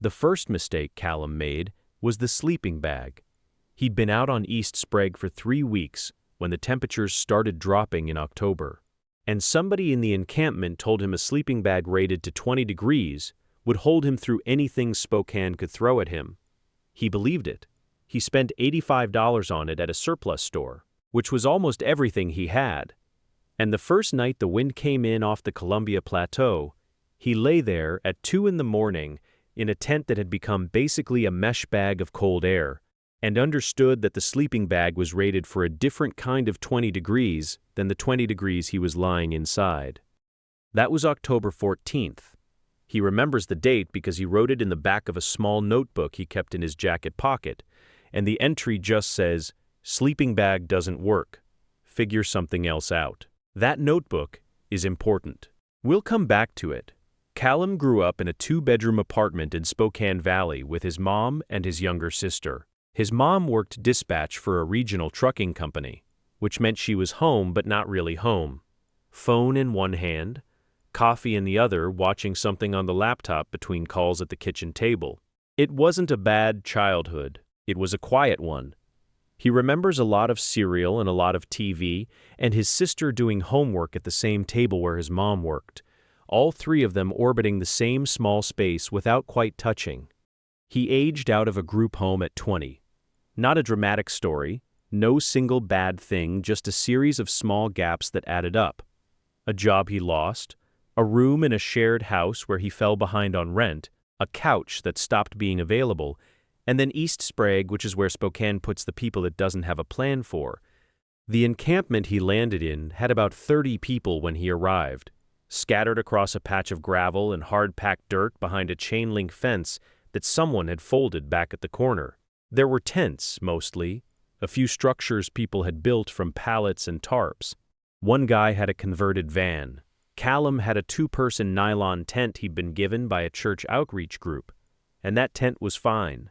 The first mistake Callum made was the sleeping bag. He'd been out on East Sprague for 3 weeks when the temperatures started dropping in October, and somebody in the encampment told him a sleeping bag rated to 20 degrees would hold him through anything Spokane could throw at him. He believed it. He spent $85 on it at a surplus store, which was almost everything he had. And the first night the wind came in off the Columbia Plateau, he lay there at 2 in the morning in a tent that had become basically a mesh bag of cold air, and understood that the sleeping bag was rated for a different kind of 20 degrees than the 20 degrees he was lying inside. That was October 14th. He remembers the date because he wrote it in the back of a small notebook he kept in his jacket pocket, and the entry just says, "Sleeping bag doesn't work. Figure something else out." That notebook is important. We'll come back to it. Callum grew up in a 2-bedroom apartment in Spokane Valley with his mom and his younger sister. His mom worked dispatch for a regional trucking company, which meant she was home but not really home. Phone in one hand, coffee in the other, watching something on the laptop between calls at the kitchen table. It wasn't a bad childhood. It was a quiet one. He remembers a lot of cereal and a lot of TV, and his sister doing homework at the same table where his mom worked, all 3 of them orbiting the same small space without quite touching. He aged out of a group home at 20. Not a dramatic story, no single bad thing, just a series of small gaps that added up. A job he lost, a room in a shared house where he fell behind on rent, a couch that stopped being available, and then East Sprague, which is where Spokane puts the people it doesn't have a plan for. The encampment he landed in had about 30 people when he arrived, scattered across a patch of gravel and hard-packed dirt behind a chain-link fence that someone had folded back at the corner. There were tents, mostly, a few structures people had built from pallets and tarps. One guy had a converted van. Callum had a 2-person nylon tent he'd been given by a church outreach group, and that tent was fine.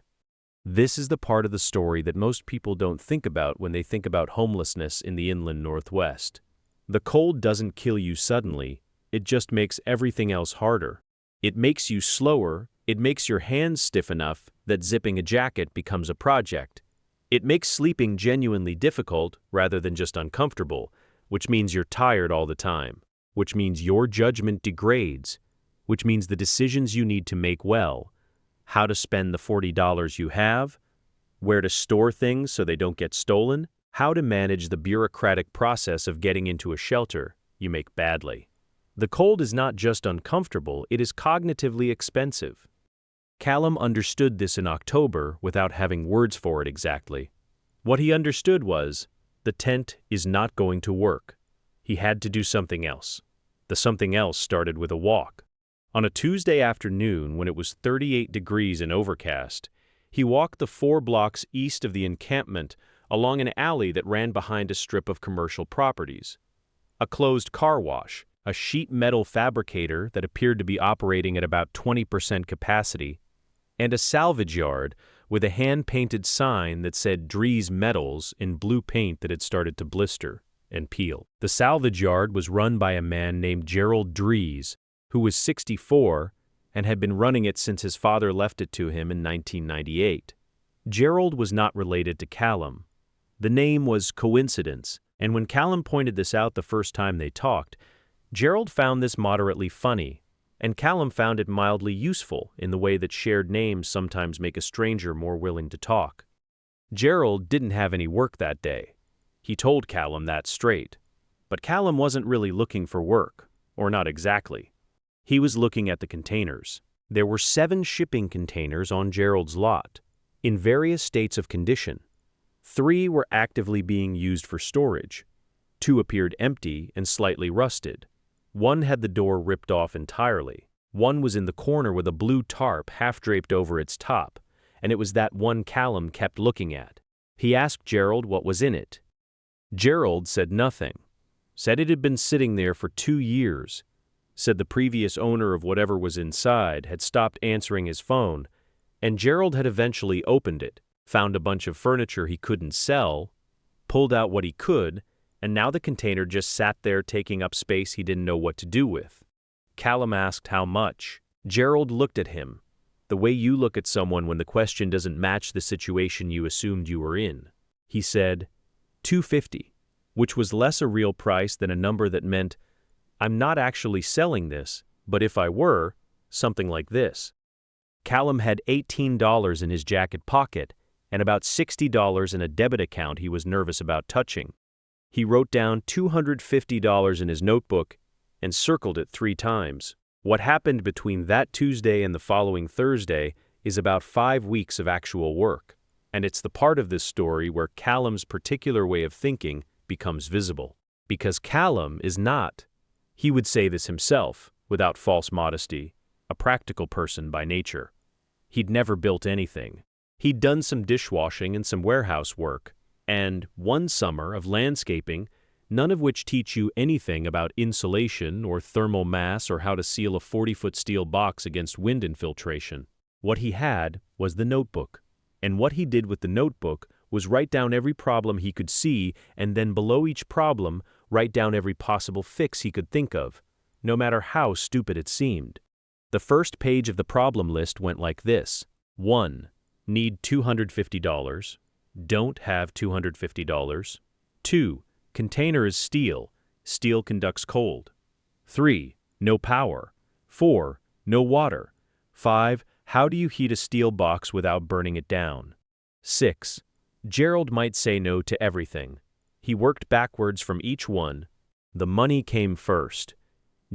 This is the part of the story that most people don't think about when they think about homelessness in the inland Northwest. The cold doesn't kill you suddenly, it just makes everything else harder. It makes you slower, it makes your hands stiff enough that zipping a jacket becomes a project. It makes sleeping genuinely difficult rather than just uncomfortable, which means you're tired all the time, which means your judgment degrades, which means the decisions you need to make well, how to spend the $40 you have, where to store things so they don't get stolen, how to manage the bureaucratic process of getting into a shelter you make badly. The cold is not just uncomfortable, it is cognitively expensive. Callum understood this in October without having words for it exactly. What he understood was, the tent is not going to work. He had to do something else. The something else started with a walk. On a Tuesday afternoon, when it was 38 degrees and overcast, he walked the 4 blocks east of the encampment along an alley that ran behind a strip of commercial properties. A closed car wash, a sheet metal fabricator that appeared to be operating at about 20% capacity, and a salvage yard with a hand-painted sign that said Drees Metals in blue paint that had started to blister and peel. The salvage yard was run by a man named Gerald Drees, who was 64 and had been running it since his father left it to him in 1998. Gerald was not related to Callum. The name was coincidence, and when Callum pointed this out the first time they talked, Gerald found this moderately funny, and Callum found it mildly useful in the way that shared names sometimes make a stranger more willing to talk. Gerald didn't have any work that day. He told Callum that straight. But Callum wasn't really looking for work, or not exactly. He was looking at the containers. There were 7 shipping containers on Gerald's lot, in various states of condition. 3 were actively being used for storage. 2 appeared empty and slightly rusted. 1 had the door ripped off entirely. 1 was in the corner with a blue tarp half-draped over its top, and it was that one Callum kept looking at. He asked Gerald what was in it. Gerald said nothing. Said it had been sitting there for 2 years. Said the previous owner of whatever was inside had stopped answering his phone, and Gerald had eventually opened it, found a bunch of furniture he couldn't sell, pulled out what he could, and now the container just sat there taking up space he didn't know what to do with. Callum asked how much. Gerald looked at him. the way you look at someone when the question doesn't match the situation you assumed you were in. He said, $250, which was less a real price than a number that meant, I'm not actually selling this, but if I were, something like this. Callum had $18 in his jacket pocket and about $60 in a debit account he was nervous about touching. He wrote down $250 in his notebook and circled it 3 times. What happened between that Tuesday and the following Thursday is about 5 weeks of actual work, and it's the part of this story where Callum's particular way of thinking becomes visible. Because Callum is not, he would say this himself, without false modesty, a practical person by nature. He'd never built anything. He'd done some dishwashing and some warehouse work, and one summer of landscaping, none of which teach you anything about insulation or thermal mass or how to seal a 40-foot steel box against wind infiltration. What he had was the notebook, and what he did with the notebook was write down every problem he could see and then below each problem write down every possible fix he could think of, no matter how stupid it seemed. The first page of the problem list went like this. 1. Need $250. Don't have $250. 2. Container is steel. Steel conducts cold. 3. No power. 4. No water. 5. How do you heat a steel box without burning it down? 6. Gerald might say no to everything. He worked backwards from each one. The money came first.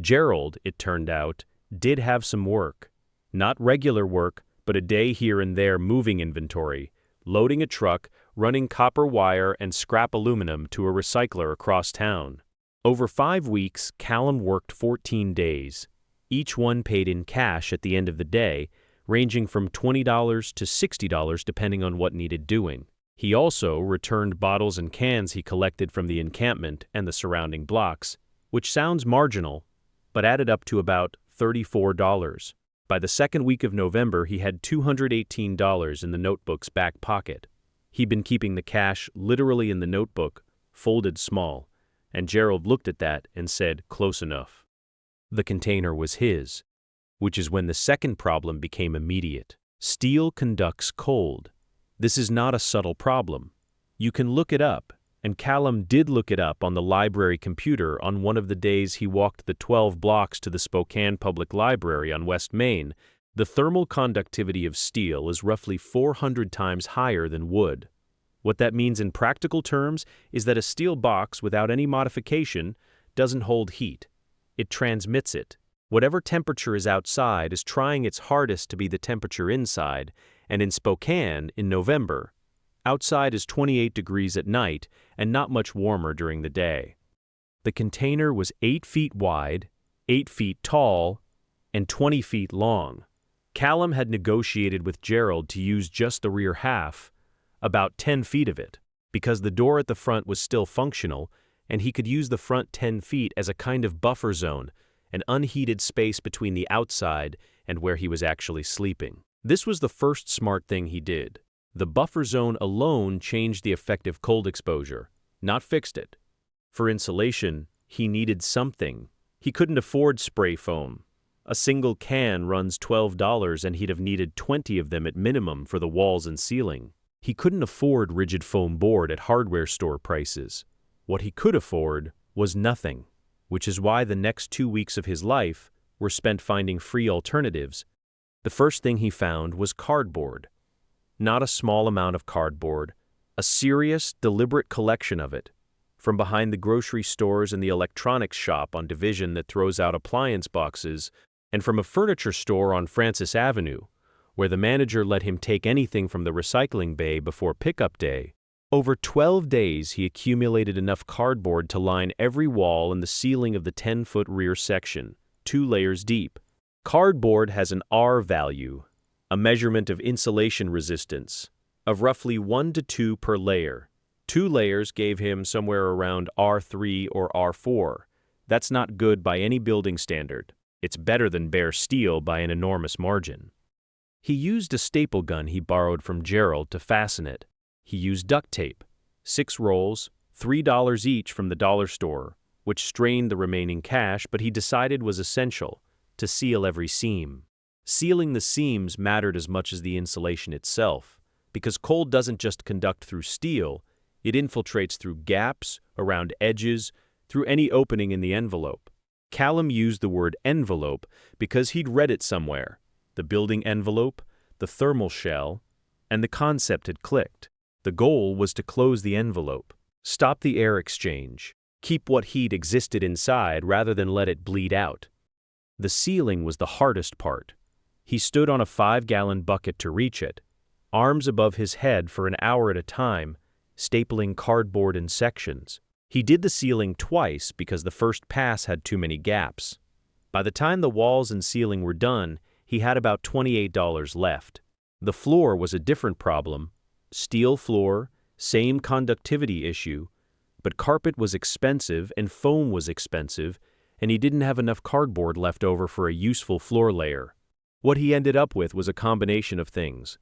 Gerald, it turned out, did have some work. Not regular work, but a day here and there moving inventory, loading a truck, running copper wire and scrap aluminum to a recycler across town. Over 5 weeks, Callum worked 14 days. Each one paid in cash at the end of the day, ranging from $20 to $60 depending on what needed doing. He also returned bottles and cans he collected from the encampment and the surrounding blocks, which sounds marginal, but added up to about $34. By the second week of November, he had $218 in the notebook's back pocket. He'd been keeping the cash literally in the notebook, folded small, and Gerald looked at that and said, close enough. The container was his, which is when the second problem became immediate. Steel conducts cold. This is not a subtle problem. You can look it up, and Callum did look it up on the library computer on one of the days he walked the 12 blocks to the Spokane Public Library on West Main. The thermal conductivity of steel is roughly 400 times higher than wood. What that means in practical terms is that a steel box without any modification doesn't hold heat. It transmits it. Whatever temperature is outside is trying its hardest to be the temperature inside, and in Spokane, in November, outside is 28 degrees at night and not much warmer during the day. The container was 8 feet wide, 8 feet tall, and 20 feet long. Callum had negotiated with Gerald to use just the rear half, about 10 feet of it, because the door at the front was still functional, and he could use the front 10 feet as a kind of buffer zone, an unheated space between the outside and where he was actually sleeping. This was the first smart thing he did. The buffer zone alone changed the effective cold exposure, not fixed it. For insulation, he needed something. He couldn't afford spray foam. A single can runs $12 and he'd have needed 20 of them at minimum for the walls and ceiling. He couldn't afford rigid foam board at hardware store prices. What he could afford was nothing, which is why the next 2 weeks of his life were spent finding free alternatives. The first thing he found was cardboard. Not a small amount of cardboard, a serious, deliberate collection of it, from behind the grocery stores and the electronics shop on Division that throws out appliance boxes, and from a furniture store on Francis Avenue, where the manager let him take anything from the recycling bay before pickup day. Over 12 days, he accumulated enough cardboard to line every wall and the ceiling of the 10-foot rear section, 2 layers deep. Cardboard has an R value, a measurement of insulation resistance, of roughly 1 to 2 per layer. 2 layers gave him somewhere around R3 or R4. That's not good by any building standard. It's better than bare steel by an enormous margin. He used a staple gun he borrowed from Gerald to fasten it. He used duct tape, 6 rolls, $3 each from the dollar store, which strained the remaining cash, but he decided was essential to seal every seam. Sealing the seams mattered as much as the insulation itself, because cold doesn't just conduct through steel, it infiltrates through gaps, around edges, through any opening in the envelope. Callum used the word envelope because he'd read it somewhere. The building envelope, the thermal shell, and the concept had clicked. The goal was to close the envelope, stop the air exchange, keep what heat existed inside rather than let it bleed out. The sealing was the hardest part. He stood on a 5-gallon bucket to reach it, arms above his head for an hour at a time, stapling cardboard in sections. He did the sealing twice because the first pass had too many gaps. By the time the walls and ceiling were done, he had about $28 left. The floor was a different problem. Steel floor, same conductivity issue, but carpet was expensive and foam was expensive, and he didn't have enough cardboard left over for a useful floor layer. What he ended up with was a combination of things.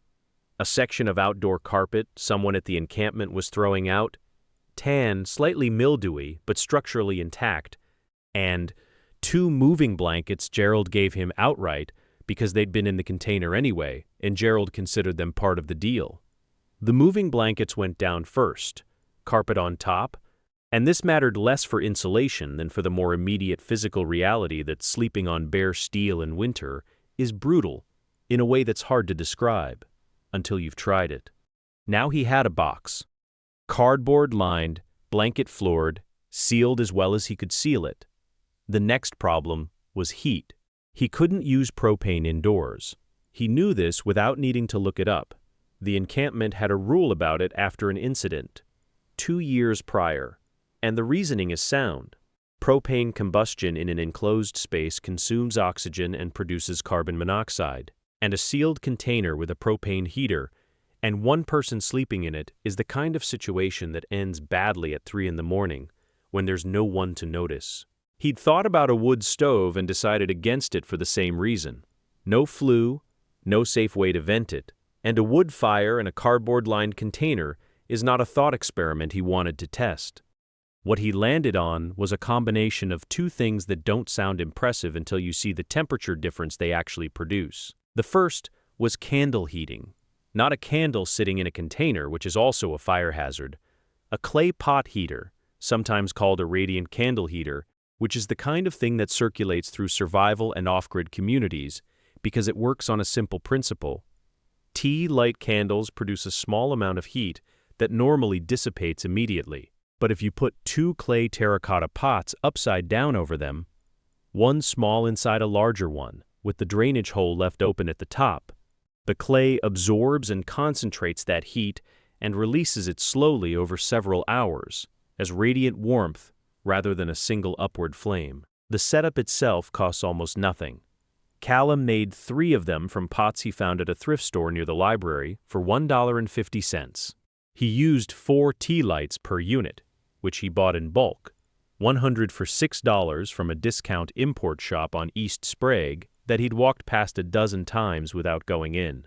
A section of outdoor carpet someone at the encampment was throwing out, tan, slightly mildewy, but structurally intact, and 2 moving blankets Gerald gave him outright because they'd been in the container anyway, and Gerald considered them part of the deal. The moving blankets went down first, carpet on top, and this mattered less for insulation than for the more immediate physical reality that sleeping on bare steel in winter is brutal in a way that's hard to describe until you've tried it. Now he had a box. Cardboard-lined, blanket-floored, sealed as well as he could seal it. The next problem was heat. He couldn't use propane indoors. He knew this without needing to look it up. The encampment had a rule about it after an incident, 2 years prior, and the reasoning is sound. Propane combustion in an enclosed space consumes oxygen and produces carbon monoxide, and a sealed container with a propane heater and one person sleeping in it is the kind of situation that ends badly at 3 in the morning when there's no one to notice. He'd thought about a wood stove and decided against it for the same reason. No flue, no safe way to vent it, and a wood fire in a cardboard-lined container is not a thought experiment he wanted to test. What he landed on was a combination of 2 things that don't sound impressive until you see the temperature difference they actually produce. The first was candle heating. Not a candle sitting in a container, which is also a fire hazard. A clay pot heater, sometimes called a radiant candle heater, which is the kind of thing that circulates through survival and off-grid communities because it works on a simple principle. Tea light candles produce a small amount of heat that normally dissipates immediately. But if you put 2 clay terracotta pots upside down over them, one small inside a larger one, with the drainage hole left open at the top, the clay absorbs and concentrates that heat and releases it slowly over several hours as radiant warmth rather than a single upward flame. The setup itself costs almost nothing. Callum made 3 of them from pots he found at a thrift store near the library for $1.50. He used 4 tea lights per unit, which he bought in bulk, 100 for $6 from a discount import shop on East Sprague that he'd walked past a dozen times without going in.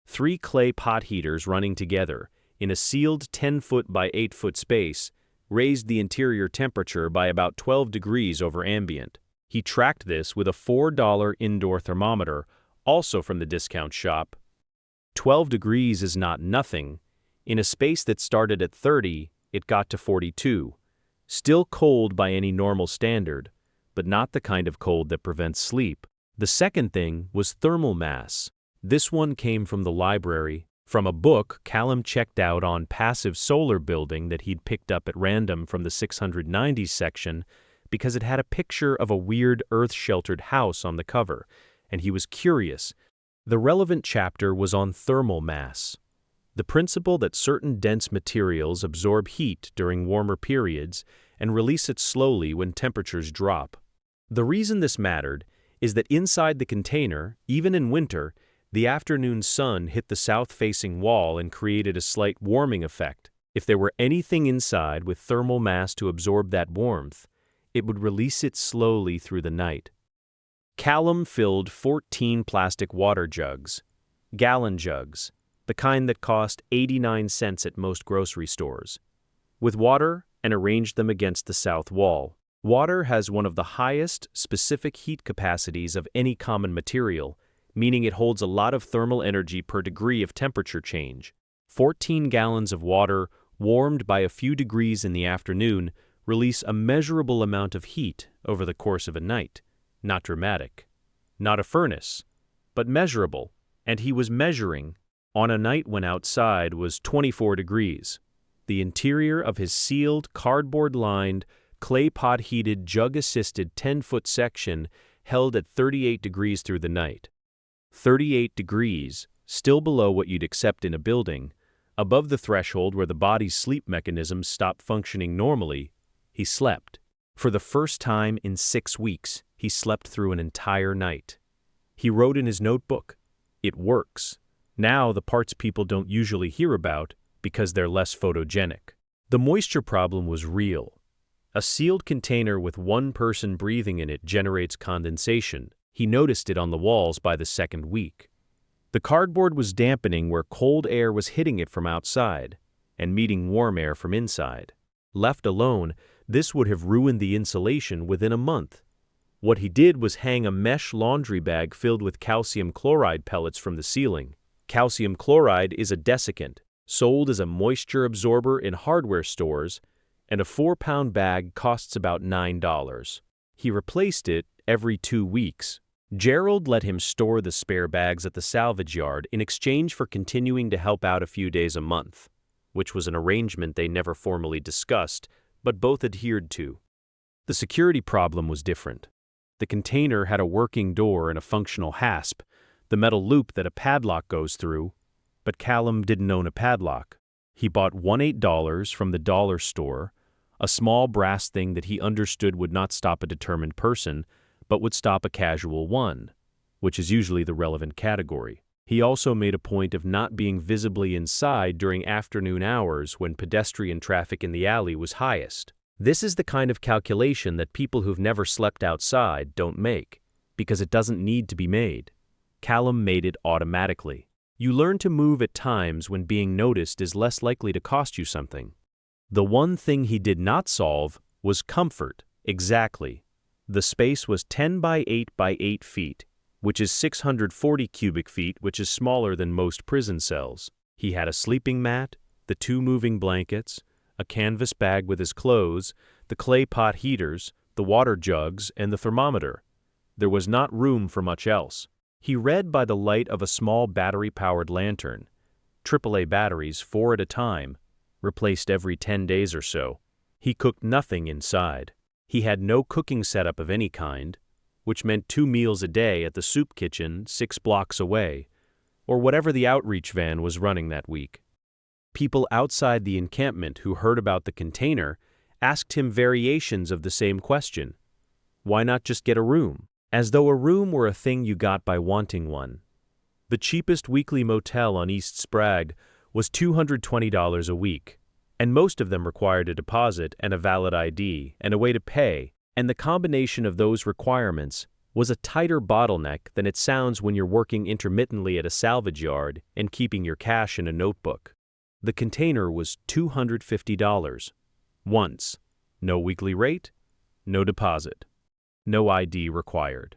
3 clay pot heaters running together in a sealed 10-foot by 8-foot space raised the interior temperature by about 12 degrees over ambient. He tracked this with a $4 indoor thermometer, also from the discount shop. 12 degrees is not nothing. In a space that started at 30, it got to 42. Still cold by any normal standard, but not the kind of cold that prevents sleep. The second thing was thermal mass. This one came from the library, from a book Callum checked out on passive solar building that he'd picked up at random from the 690s section because it had a picture of a weird earth-sheltered house on the cover, and he was curious. The relevant chapter was on thermal mass, the principle that certain dense materials absorb heat during warmer periods and release it slowly when temperatures drop. The reason this mattered is that inside the container, even in winter, the afternoon sun hit the south-facing wall and created a slight warming effect. If there were anything inside with thermal mass to absorb that warmth, it would release it slowly through the night. Callum filled 14 plastic water jugs, gallon jugs, the kind that cost 89 cents at most grocery stores, with water and arranged them against the south wall. Water has one of the highest specific heat capacities of any common material, meaning it holds a lot of thermal energy per degree of temperature change. 14 gallons of water, warmed by a few degrees in the afternoon, release a measurable amount of heat over the course of a night. Not dramatic. Not a furnace, but measurable. And he was measuring on a night when outside was 24 degrees. The interior of his sealed, cardboard-lined, clay pot-heated, jug-assisted 10-foot section held at 38 degrees through the night. 38 degrees, still below what you'd accept in a building, above the threshold where the body's sleep mechanisms stop functioning normally. He slept. For the first time in 6 weeks, he slept through an entire night. He wrote in his notebook, "It works." Now the parts people don't usually hear about because they're less photogenic. The moisture problem was real. A sealed container with one person breathing in it generates condensation. He noticed it on the walls by the second week. The cardboard was dampening where cold air was hitting it from outside and meeting warm air from inside. Left alone, this would have ruined the insulation within a month. What he did was hang a mesh laundry bag filled with calcium chloride pellets from the ceiling. Calcium chloride is a desiccant, sold as a moisture absorber in hardware stores, and a 4-pound bag costs about $9. He replaced it every 2 weeks. Gerald let him store the spare bags at the salvage yard in exchange for continuing to help out a few days a month, which was an arrangement they never formally discussed, but both adhered to. The security problem was different. The container had a working door and a functional hasp, the metal loop that a padlock goes through, but Callum didn't own a padlock. He bought $18 from the dollar store, a small brass thing that he understood would not stop a determined person, but would stop a casual one, which is usually the relevant category. He also made a point of not being visibly inside during afternoon hours when pedestrian traffic in the alley was highest. This is the kind of calculation that people who've never slept outside don't make, because it doesn't need to be made. Callum made it automatically. You learn to move at times when being noticed is less likely to cost you something. The one thing he did not solve was comfort. Exactly. The space was 10 by 8 by 8 feet, which is 640 cubic feet, which is smaller than most prison cells. He had a sleeping mat, the 2 moving blankets, a canvas bag with his clothes, the clay pot heaters, the water jugs, and the thermometer. There was not room for much else. He read by the light of a small battery-powered lantern. AAA batteries, 4 at a time, replaced every 10 days or so. He cooked nothing inside. He had no cooking setup of any kind, which meant 2 meals a day at the soup kitchen 6 blocks away, or whatever the outreach van was running that week. People outside the encampment who heard about the container asked him variations of the same question. Why not just get a room? As though a room were a thing you got by wanting one. The cheapest weekly motel on East Sprague was $220 a week, and most of them required a deposit and a valid ID and a way to pay, and the combination of those requirements was a tighter bottleneck than it sounds when you're working intermittently at a salvage yard and keeping your cash in a notebook. The container was $250. Once. No weekly rate, no deposit. No ID required.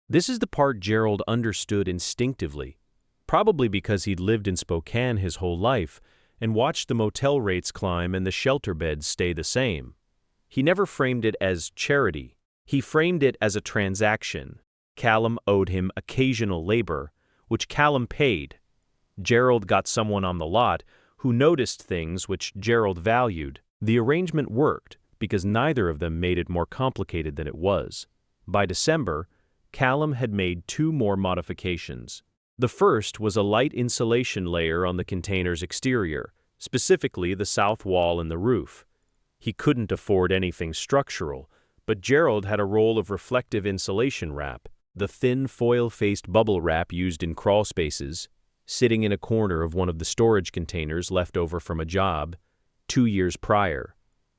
This is the part Gerald understood instinctively, probably because he'd lived in Spokane his whole life and watched the motel rates climb and the shelter beds stay the same. He never framed it as charity. He framed it as a transaction. Callum owed him occasional labor, which Callum paid. Gerald got someone on the lot who noticed things which Gerald valued. The arrangement worked because neither of them made it more complicated than it was. By December, Callum had made 2 more modifications. The first was a light insulation layer on the container's exterior, specifically the south wall and the roof. He couldn't afford anything structural, but Gerald had a roll of reflective insulation wrap, the thin foil-faced bubble wrap used in crawl spaces, sitting in a corner of one of the storage containers left over from a job 2 years prior.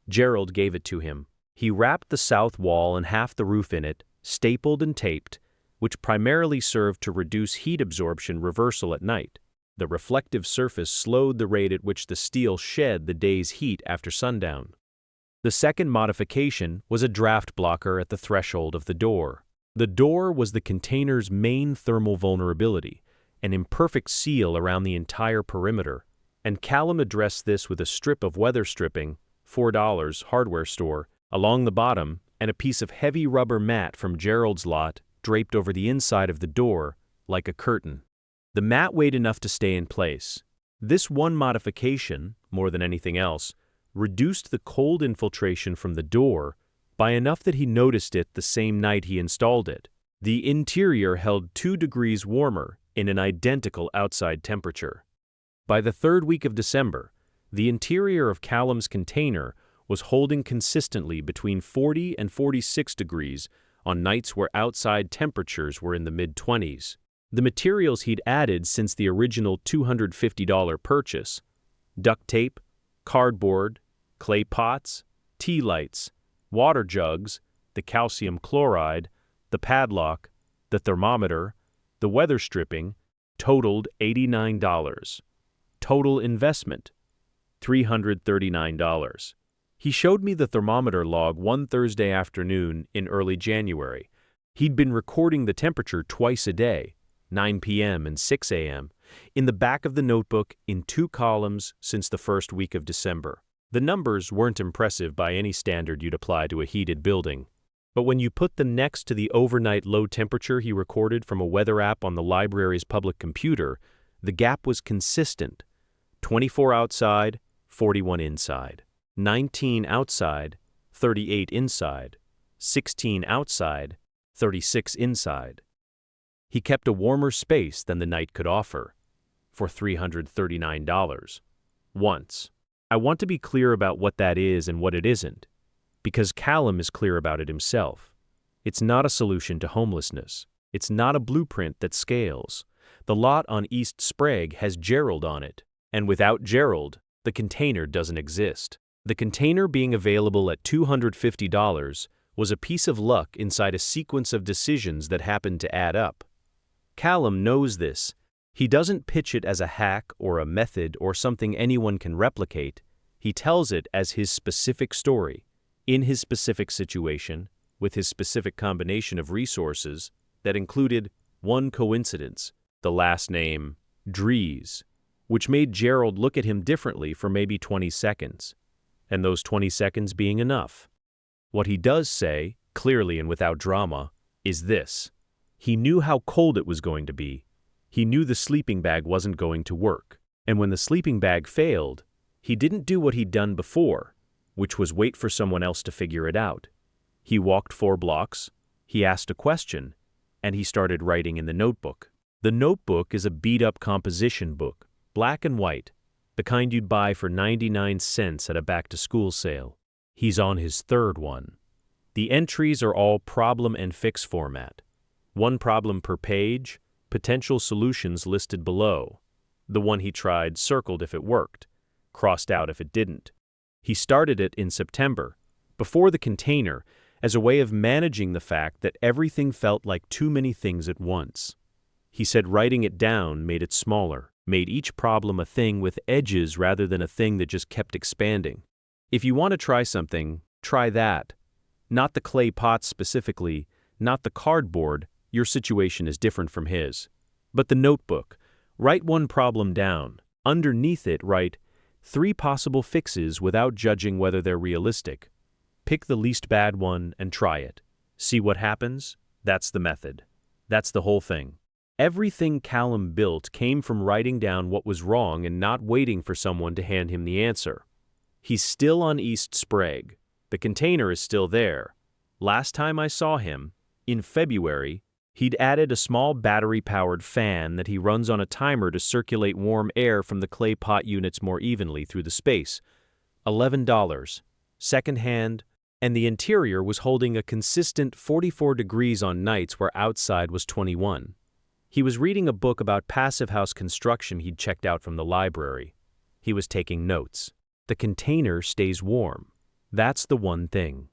Gerald gave it to him. He wrapped the south wall and half the roof in it, stapled and taped, which primarily served to reduce heat absorption reversal at night. The reflective surface slowed the rate at which the steel shed the day's heat after sundown. The second modification was a draft blocker at the threshold of the door. The door was the container's main thermal vulnerability, an imperfect seal around the entire perimeter, and Callum addressed this with a strip of weather stripping, $4 hardware store, along the bottom, and a piece of heavy rubber mat from Gerald's lot draped over the inside of the door like a curtain. The mat weighed enough to stay in place. This one modification, more than anything else, reduced the cold infiltration from the door by enough that he noticed it the same night he installed it. The interior held 2 degrees warmer in an identical outside temperature. By the 3rd week of December, the interior of Callum's container was holding consistently between 40 and 46 degrees on nights where outside temperatures were in the mid-20s. The materials he'd added since the original $250 purchase — duct tape, cardboard, clay pots, tea lights, water jugs, the calcium chloride, the padlock, the thermometer, the weather stripping — totaled $89. Total investment, $339. He showed me the thermometer log one Thursday afternoon in early January. He'd been recording the temperature twice a day, 9 p.m. and 6 a.m., in the back of the notebook in 2 columns since the 1st week of December. The numbers weren't impressive by any standard you'd apply to a heated building. But when you put them next to the overnight low temperature he recorded from a weather app on the library's public computer, the gap was consistent: 24 outside, 41 inside, 19 outside, 38 inside, 16 outside, 36 inside. He kept a warmer space than the night could offer, for $339. Once. I want to be clear about what that is and what it isn't, because Callum is clear about it himself. It's not a solution to homelessness. It's not a blueprint that scales. The lot on East Sprague has Gerald on it, and without Gerald, the container doesn't exist. The container being available at $250 was a piece of luck inside a sequence of decisions that happened to add up. Callum knows this. He doesn't pitch it as a hack or a method or something anyone can replicate. He tells it as his specific story, in his specific situation, with his specific combination of resources that included one coincidence, the last name, Dries, which made Gerald look at him differently for maybe 20 seconds, and those 20 seconds being enough. What he does say, clearly and without drama, is this: he knew how cold it was going to be. He knew the sleeping bag wasn't going to work, and when the sleeping bag failed, he didn't do what he'd done before, which was wait for someone else to figure it out. He walked 4 blocks, he asked a question, and he started writing in the notebook. The notebook is a beat-up composition book, black and white, the kind you'd buy for 99 cents at a back-to-school sale. He's on his 3rd one. The entries are all problem and fix format. 1 problem per page, potential solutions listed below. The one he tried circled if it worked, crossed out if it didn't. He started it in September, before the container, as a way of managing the fact that everything felt like too many things at once. He said writing it down made it smaller, made each problem a thing with edges rather than a thing that just kept expanding. If you want to try something, try that. Not the clay pots specifically, not the cardboard. Your situation is different from his. But the notebook. Write 1 problem down. Underneath it, write 3 possible fixes without judging whether they're realistic. Pick the least bad one and try it. See what happens? That's the method. That's the whole thing. Everything Callum built came from writing down what was wrong and not waiting for someone to hand him the answer. He's still on East Sprague. The container is still there. Last time I saw him, in February, he'd added a small battery-powered fan that he runs on a timer to circulate warm air from the clay pot units more evenly through the space. $11, second-hand, and the interior was holding a consistent 44 degrees on nights where outside was 21. He was reading a book about passive house construction he'd checked out from the library. He was taking notes. The container stays warm. That's the one thing.